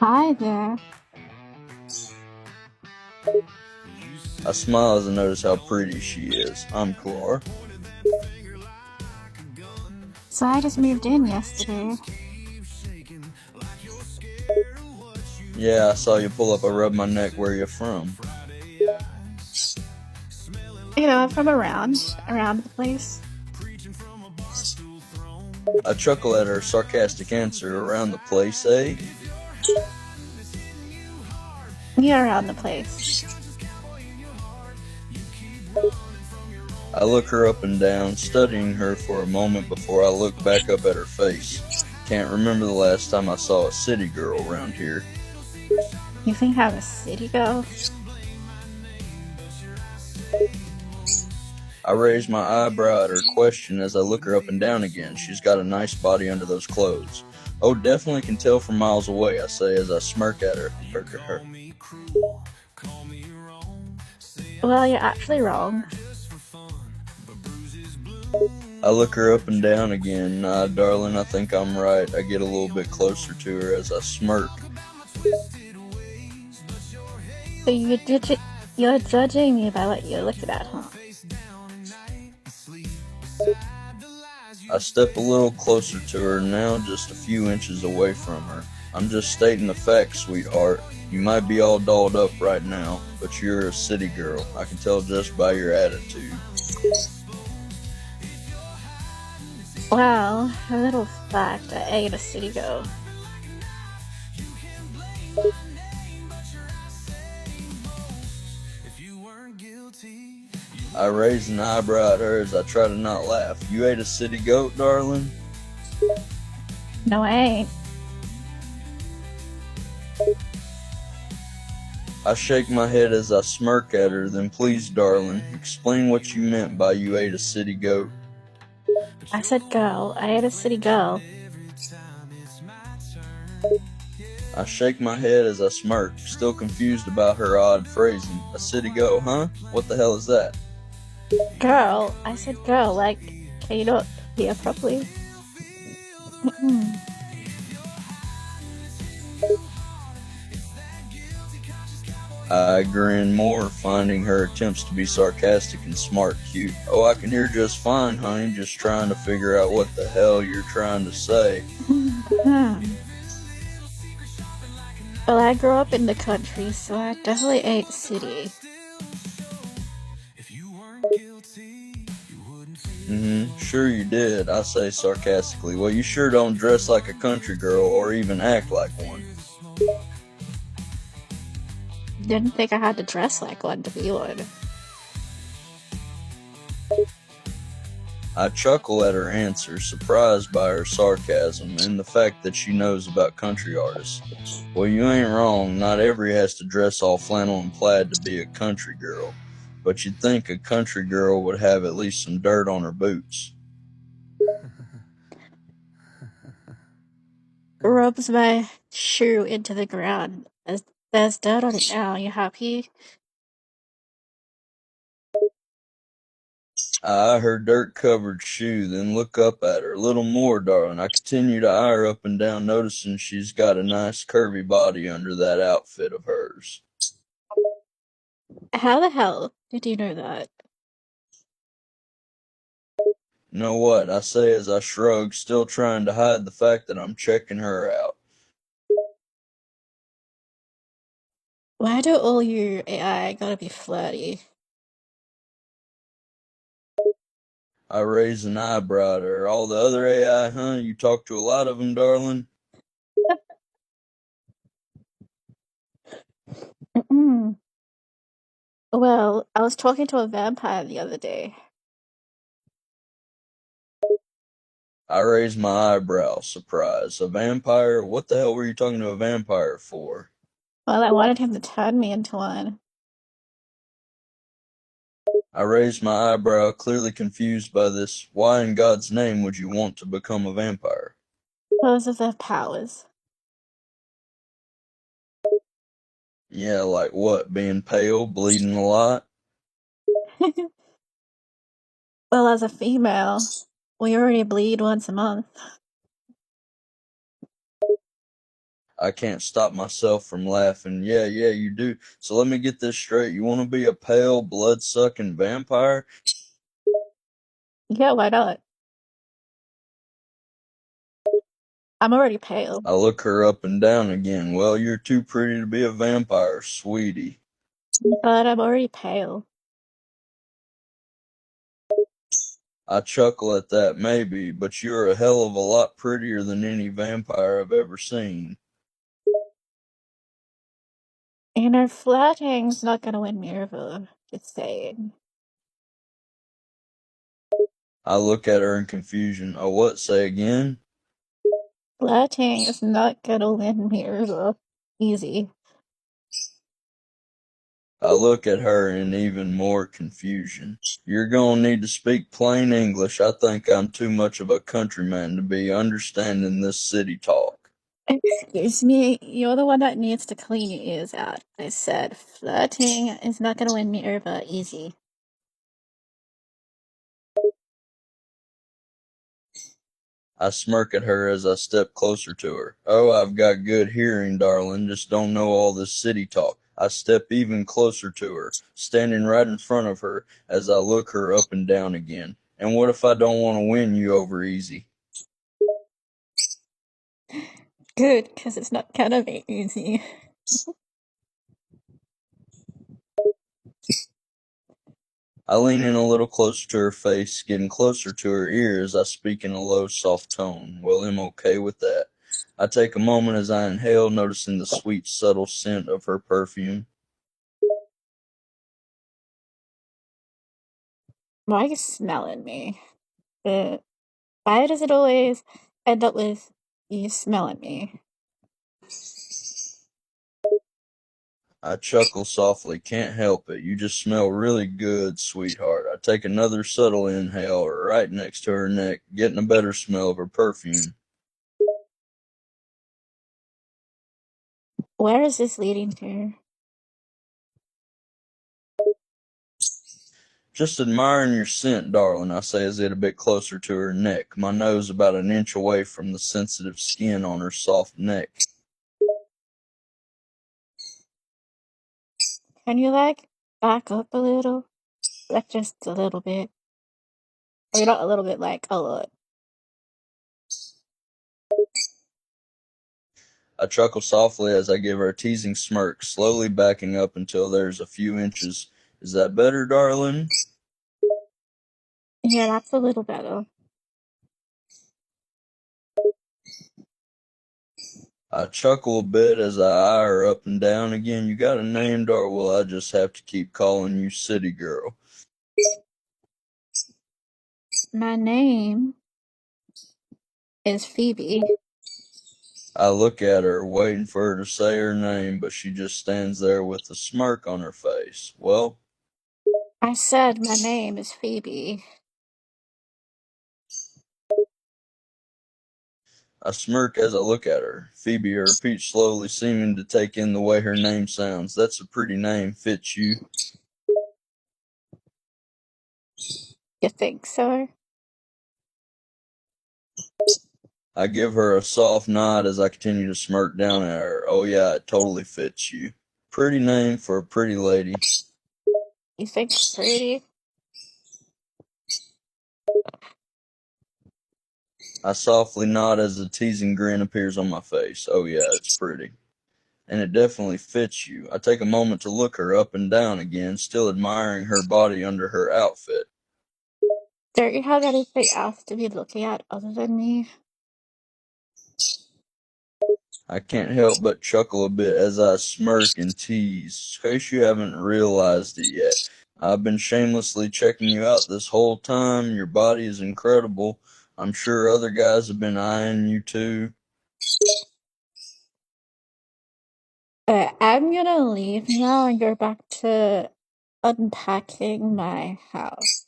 Hi there. I smile as I notice how pretty she is. I'm Clark. So I just moved in yesterday. Yeah, I saw you pull up. I rubbed my neck. Where you from? I'm from around the place. I chuckle at her sarcastic answer. Around the place, eh? Yeah, around the place. I look her up and down, studying her for a moment before I look back up at her face. Can't remember the last time I saw a city girl around here. You think I'm a city girl? I raise my eyebrow at her question as I look her up and down again. She's got a nice body under those clothes. Oh, definitely can tell from miles away, I say as I smirk at her. Well, you're actually wrong. I look her up and down again. Darling, I think I'm right. I get a little bit closer to her as I smirk. So you're judging me by what you looked at, huh? I step a little closer to her now, just a few inches away from her. I'm just stating the facts, sweetheart. You might be all dolled up right now, but you're a city girl. I can tell just by your attitude. Well, a little fact, I ain't a city girl. I raise an eyebrow at her as I try to not laugh. You ate a city goat, darling? No, I ain't. I shake my head as I smirk at her, then please, darling, explain what you meant by you ate a city goat. I said girl. I ain't a city girl. I shake my head as I smirk, still confused about her odd phrasing. A city goat, huh? What the hell is that? Girl. I said girl. Like, can you not hear properly? I grin more, finding her attempts to be sarcastic and smart cute. Oh, I can hear just fine, honey, just trying to figure out what the hell you're trying to say. Well, I grew up in the country, so I definitely ain't city. Sure you did, I say sarcastically. Well, you sure don't dress like a country girl or even act like one. Didn't think I had to dress like one to be one. I chuckle at her answer, surprised by her sarcasm and the fact that she knows about country artists. Well, you ain't wrong, not every has to dress all flannel and plaid to be a country girl, but you'd think a country girl would have at least some dirt on her boots. Rubs my shoe into the ground. There's dirt on it now. You happy? I eye her dirt covered shoe, then look up at her. A little more, darling. I continue to eye her up and down, noticing she's got a nice curvy body under that outfit of hers. How the hell did you know that? Know what? I say as I shrug, still trying to hide the fact that I'm checking her out. Why do all you AI gotta be flirty? I raise an eyebrow at her. All the other AI, huh? You talk to a lot of them, darling? Mm-mm. Well, I was talking to a vampire the other day. I raise my eyebrow, surprised. A vampire? What the hell were you talking to a vampire for? Well, I wanted him to turn me into one. I raise my eyebrow, clearly confused by this. Why in God's name would you want to become a vampire? Because of their powers. Yeah, like what? Being pale, bleeding a lot? Well, as a female, we already bleed once a month. I can't stop myself from laughing. Yeah, yeah, you do. So let me get this straight. You want to be a pale, blood-sucking vampire? Yeah, why not? I'm already pale. I look her up and down again. Well, you're too pretty to be a vampire, sweetie. But I'm already pale. I chuckle at that, maybe, but you're a hell of a lot prettier than any vampire I've ever seen. And our flirting's not gonna win me over. Just saying. I look at her in confusion. Oh, what? Say again? Flirting is not gonna win me over. Easy. I look at her in even more confusion. You're gonna need to speak plain English. I think I'm too much of a countryman to be understanding this city talk. Excuse me, you're the one that needs to clean your ears out. I said flirting is not gonna win me over. Easy. I smirk at her as I step closer to her. Oh, I've got good hearing, darling, just don't know all this city talk. I step even closer to her, standing right in front of her as I look her up and down again. And what if I don't want to win you over easy? Good, because it's not gonna be easy. I lean in a little closer to her face, getting closer to her ear as I speak in a low, soft tone. Well, I'm okay with that. I take a moment as I inhale, noticing the sweet, subtle scent of her perfume. Why are you smelling me? Why does it always end up with you smelling me? I chuckle softly, can't help it. You just smell really good, sweetheart. I take another subtle inhale right next to her neck, getting a better smell of her perfume. Where is this leading to? Just admiring your scent, darling, I say as I get a bit closer to her neck, my nose about an inch away from the sensitive skin on her soft neck. Can you like back up a little? Like just a little bit. I mean, not a little bit, like a lot. I chuckle softly as I give her a teasing smirk, slowly backing up until there's a few inches. Is that better, darling? Yeah, that's a little better. I chuckle a bit as I eye her up and down again. You got a name, or will I just have to keep calling you City Girl? My name is Phoebe. I look at her, waiting for her to say her name, but she just stands there with a smirk on her face. Well, I said my name is Phoebe. I smirk as I look at her. Phoebe repeats slowly, seeming to take in the way her name sounds. That's a pretty name, fits you. You think so? I give her a soft nod as I continue to smirk down at her. Oh yeah, it totally fits you. Pretty name for a pretty lady. You think it's pretty? I softly nod as a teasing grin appears on my face. Oh yeah, it's pretty. And it definitely fits you. I take a moment to look her up and down again, still admiring her body under her outfit. Don't you have anything else to be looking at other than me? I can't help but chuckle a bit as I smirk and tease. In case you haven't realized it yet, I've been shamelessly checking you out this whole time. Your body is incredible. I'm sure other guys have been eyeing you too. I'm gonna leave now and go back to unpacking my house.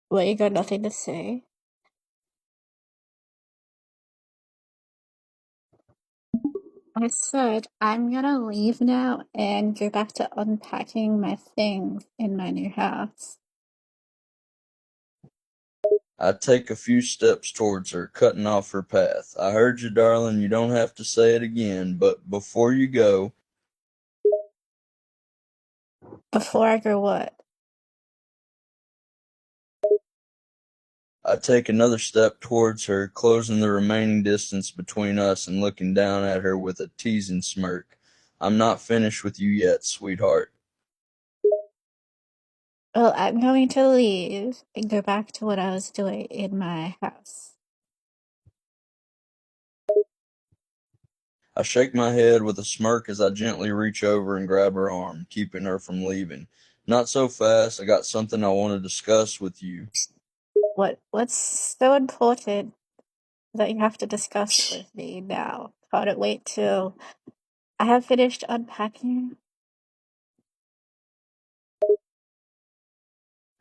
What, you got nothing to say? I said I'm gonna leave now and go back to unpacking my things in my new house. I take a few steps towards her, cutting off her path. I heard you, darling. You don't have to say it again, but before you go, Before I go what? I take another step towards her, closing the remaining distance between us and looking down at her with a teasing smirk. I'm not finished with you yet, sweetheart. Well, I'm going to leave and go back to what I was doing in my house. I shake my head with a smirk as I gently reach over and grab her arm, keeping her from leaving. Not so fast. I got something I want to discuss with you. What's so important that you have to discuss it with me now? Can't it wait till I have finished unpacking?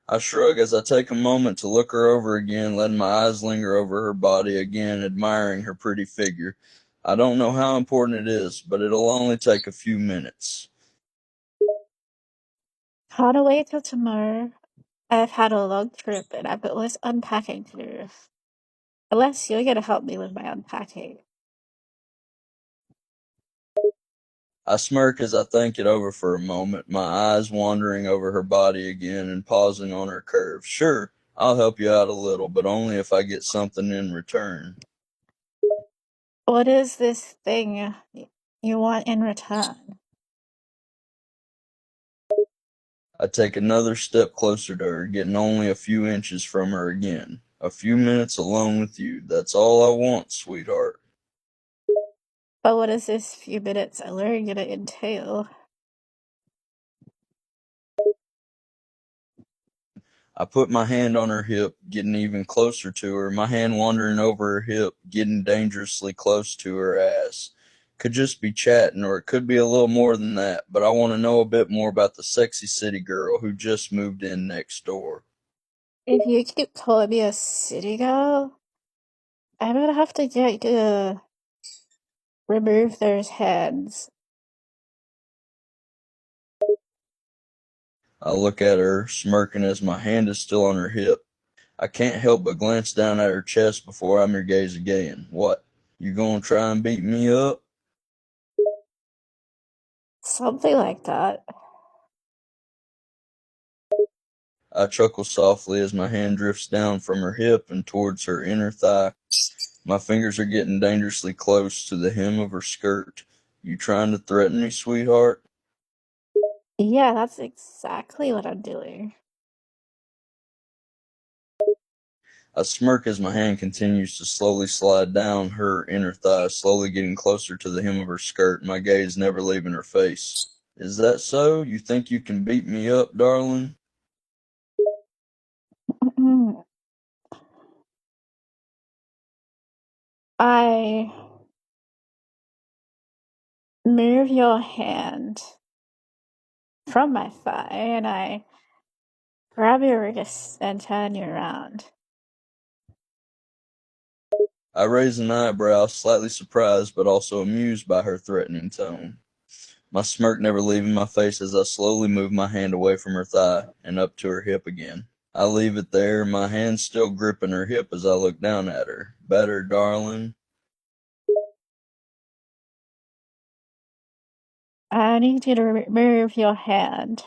I shrug as I take a moment to look her over again, letting my eyes linger over her body again, admiring her pretty figure. I don't know how important it is, but it'll only take a few minutes. Can't it wait till tomorrow? I've had a long trip and I've got less unpacking to do. Unless you're gonna help me with my unpacking. I smirk as I think it over for a moment, my eyes wandering over her body again and pausing on her curves. Sure, I'll help you out a little, but only if I get something in return. What is this thing you want in return? I take another step closer to her, getting only a few inches from her again. A few minutes alone with you. That's all I want, sweetheart. But what is this few minutes alone gonna entail? I put my hand on her hip, getting even closer to her, my hand wandering over her hip, getting dangerously close to her ass. Could just be chatting, or it could be a little more than that, but I want to know a bit more about the sexy city girl who just moved in next door. If you keep calling me a city girl, I'm gonna have to get you to remove those hands. I look at her, smirking as my hand is still on her hip. I can't help but glance down at her chest before I'm your gaze again. What? You gonna try and beat me up? Something like that. I chuckle softly as my hand drifts down from her hip and towards her inner thigh. My fingers are getting dangerously close to the hem of her skirt. You trying to threaten me, sweetheart? Yeah, that's exactly what I'm doing. I smirk as my hand continues to slowly slide down her inner thigh, slowly getting closer to the hem of her skirt, my gaze never leaving her face. Is that so? You think you can beat me up, darling? I move your hand from my thigh and I grab your wrist and turn you around. I raise an eyebrow, slightly surprised but also amused by her threatening tone. My smirk never leaving my face as I slowly move my hand away from her thigh and up to her hip again. I leave it there, my hand still gripping her hip as I look down at her. Better, darling. I need you to remove your hand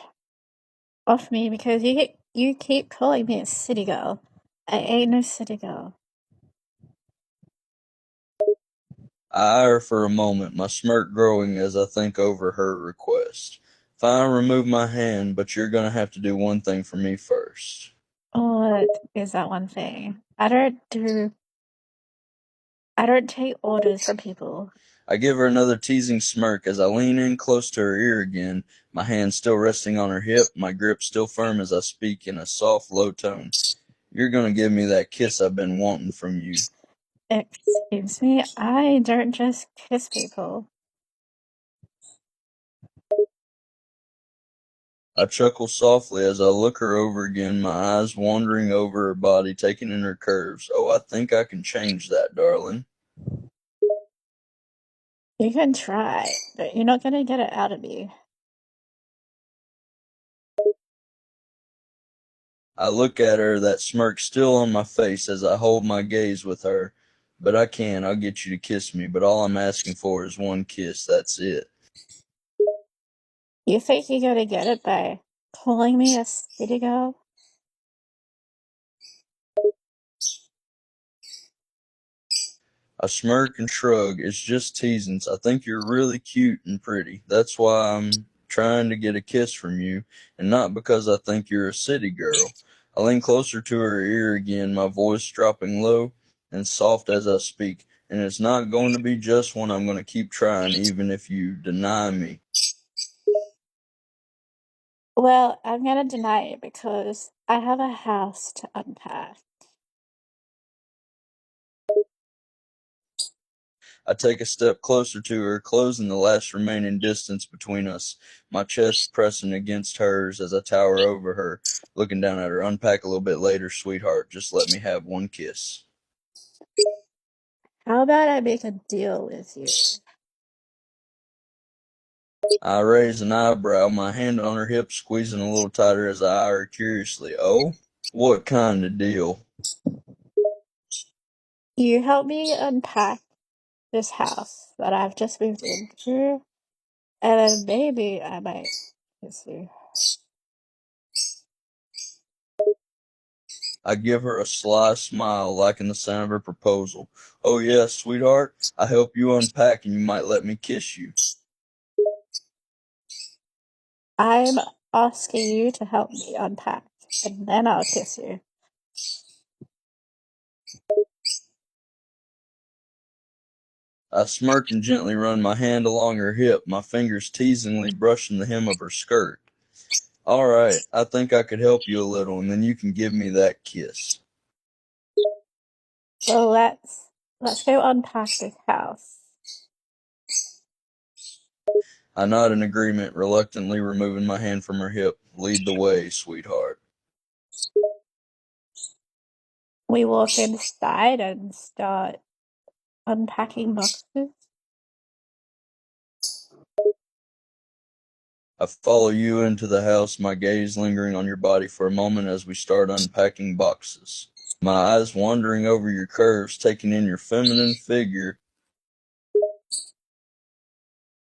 off me because you keep calling me a city girl. I ain't no city girl. I eye her for a moment, my smirk growing as I think over her request. Fine, remove my hand, but you're gonna have to do one thing for me first. What is that one thing? I don't take orders from people. I give her another teasing smirk as I lean in close to her ear again, my hand still resting on her hip, my grip still firm as I speak in a soft, low tone. You're gonna give me that kiss I've been wanting from you. Excuse me, I don't just kiss people. I chuckle softly as I look her over again, my eyes wandering over her body, taking in her curves. Oh, I think I can change that, darling. You can try, but you're not gonna get it out of me. I look at her, that smirk still on my face as I hold my gaze with her. But I can, I'll get you to kiss me, but all I'm asking for is one kiss, that's it. You think you're gonna get it by calling me a city girl? I smirk and shrug. It's just teasing. I think you're really cute and pretty. That's why I'm trying to get a kiss from you, and not because I think you're a city girl. I lean closer to her ear again, my voice dropping low and soft as I speak. And it's not going to be just one. I'm going to keep trying, even if you deny me. Well, I'm gonna deny it because I have a house to unpack. I take a step closer to her, closing the last remaining distance between us, my chest pressing against hers as I tower over her, looking down at her. Unpack a little bit later, sweetheart. Just let me have one kiss. How about I make a deal with you? I raise an eyebrow, my hand on her hip squeezing a little tighter as I eye her curiously. Oh, what kind of deal? You help me unpack this house that I've just moved into, and then maybe I might kiss you. I give her a sly smile, liking the sound of her proposal. Oh, yes, sweetheart. I help you unpack and you might let me kiss you. I'm asking you to help me unpack, and then I'll kiss you. I smirk and gently run my hand along her hip, my fingers teasingly brushing the hem of her skirt. All right, I think I could help you a little, and then you can give me that kiss. So let's go unpack this house. I nod in agreement, reluctantly removing my hand from her hip. Lead the way, sweetheart. We walk inside and start unpacking boxes. I follow you into the house, my gaze lingering on your body for a moment as we start unpacking boxes. My eyes wandering over your curves, taking in your feminine figure